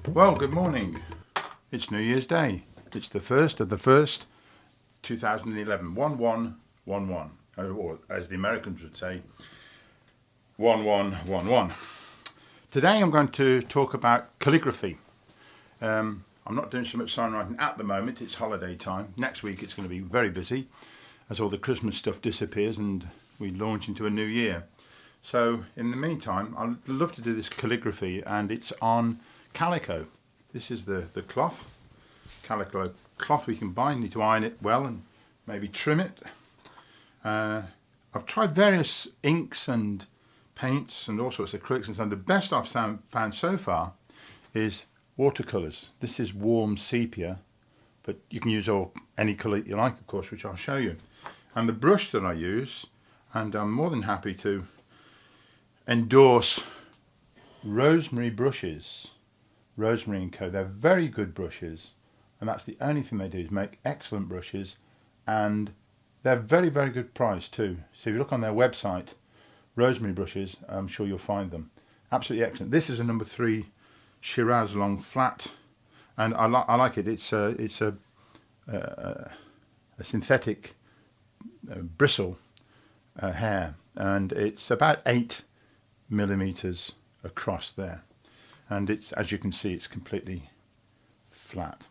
Well, good morning. It's New Year's Day. It's the 1st of the 1st, 2011. 1111. Or as the Americans would say, 1111. Today I'm going to talk about calligraphy. I'm not doing so much sign writing at the moment. It's holiday time. Next week it's going to be very busy as all the Christmas stuff disappears and we launch into a new year. So in the meantime, I'd love to do this calligraphy, and it's on Calico. This is the cloth, Calico cloth we can buy. You need to iron it well and maybe trim it. I've tried various inks and paints and all sorts of acrylics and so on. The best I've found so far is watercolours. This is warm sepia, but you can use any colour you like, of course, which I'll show you. And the brush that I use, and I'm more than happy to endorse Rosemary brushes. Rosemary & Co. They're very good brushes, and that's the only thing they do is make excellent brushes, and they're very, very good price too. So if you look on their website, Rosemary brushes, I'm sure you'll find them absolutely excellent. This is a number 3 Shiraz long flat, and I like it. It's a synthetic bristle hair, and it's about 8 millimeters across there. And it's, as you can see, it's completely flat.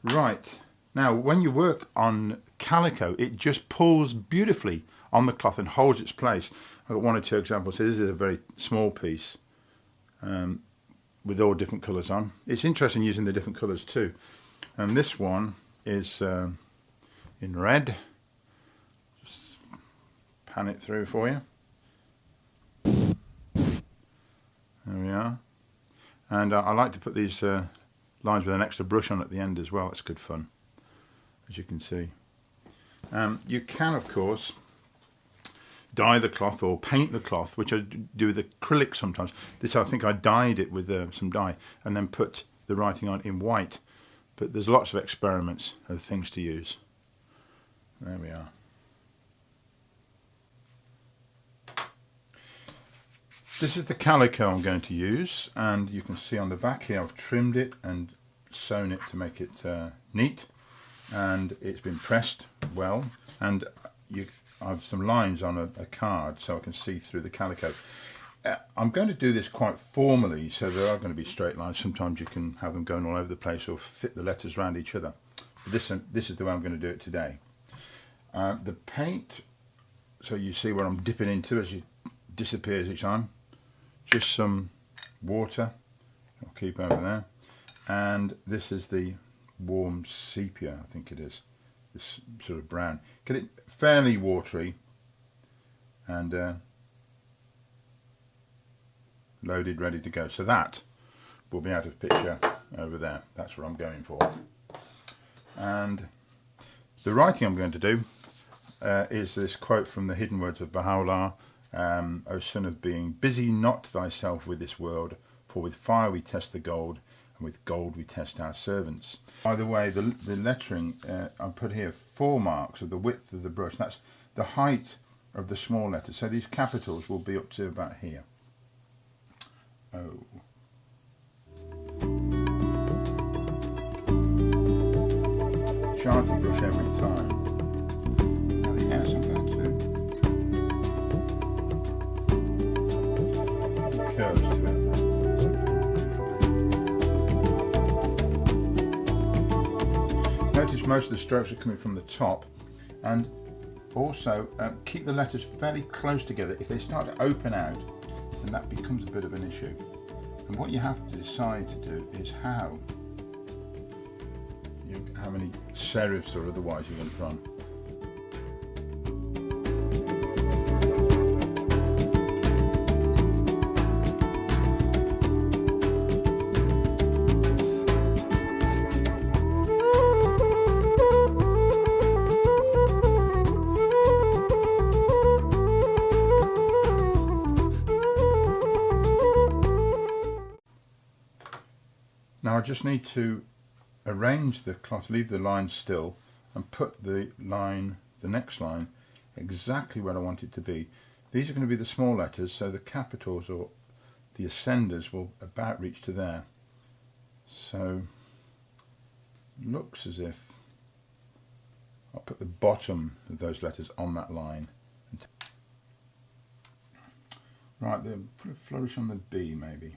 Right, now when you work on Calico, it just pulls beautifully on the cloth and holds its place. I've got 1 or 2 examples. So this is a very small piece with all different colours on. It's interesting using the different colours too. And this one is in red. Just pan it through for you. There we are. And I like to put these lines with an extra brush on at the end as well. It's good fun, as you can see. You can, of course, dye the cloth or paint the cloth, which I do with acrylic sometimes. This, I think I dyed it with some dye and then put the writing on in white. But there's lots of experiments of things to use. There we are. This is the Calico I'm going to use, and you can see on the back here I've trimmed it and sewn it to make it neat, and it's been pressed well, and I have some lines on a card so I can see through the Calico. I'm going to do this quite formally, so there are going to be straight lines. Sometimes you can have them going all over the place or fit the letters around each other. But this is the way I'm going to do it today. The paint, so you see where I'm dipping into as it disappears each time. Just some water, I'll keep over there, and this is the warm sepia, I think it is, this sort of brown. Get it fairly watery and loaded, ready to go. So that will be out of picture over there. That's what I'm going for. And the writing I'm going to do is this quote from the Hidden Words of Baha'u'llah. O son of being, busy not thyself with this world, for with fire we test the gold, and with gold we test our servants. By the way, the lettering, I put here 4 marks of the width of the brush. That's the height of the small letters. So these capitals will be up to about here. O. Sharpie brush every time. Now the S I'm going to curves to it. Notice most of the strokes are coming from the top, and also keep the letters fairly close together. If they start to open out, then that becomes a bit of an issue. And what you have to decide to do is how many serifs or otherwise you're going to put on. Now I just need to arrange the cloth, leave the line still, and put the next line exactly where I want it to be. These are going to be the small letters, so the capitals or the ascenders will about reach to there. So looks as if I'll put the bottom of those letters on that line. Right, then put a flourish on the B maybe.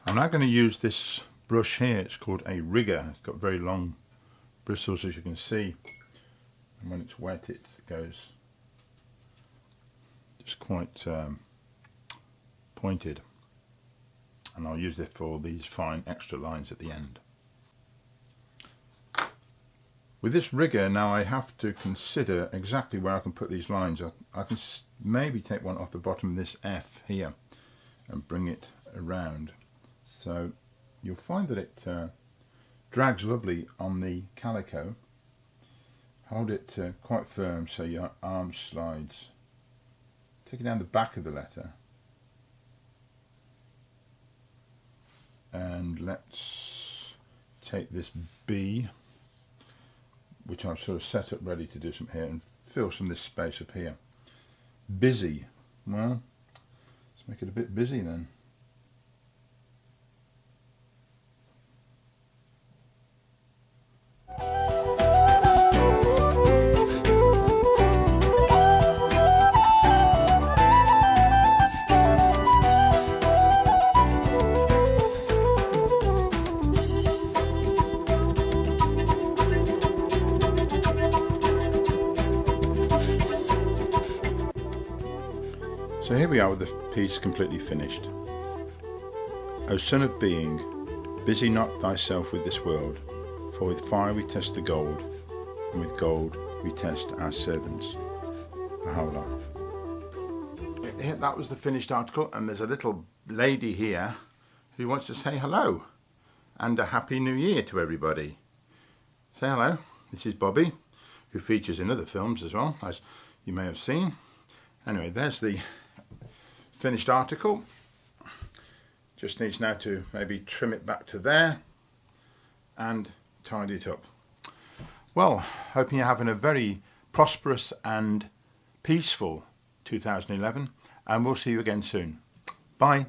I'm now going to use this brush here. It's called a rigger. It's got very long bristles, as you can see, and when it's wet it goes just quite pointed, and I'll use this for these fine extra lines at the end. With this rigger now I have to consider exactly where I can put these lines. I can maybe take one off the bottom of this F here and bring it around. So you'll find that it drags lovely on the Calico. Hold it quite firm so your arm slides. Take it down the back of the letter. And let's take this B, which I've sort of set up ready to do some here, and fill some of this space up here. Busy. Well, let's make it a bit busy then. So here we are with the piece completely finished. O son of being, busy not thyself with this world, for with fire we test the gold, and with gold we test our servants. Baha'u'llah. That was the finished article, and there's a little lady here who wants to say hello and a happy new year to everybody. Say hello. This is Bobby, who features in other films as well, as you may have seen. Anyway, there's the finished article. Just needs now to maybe trim it back to there and tidy it up. Well, hoping you're having a very prosperous and peaceful 2011, and we'll see you again soon. Bye.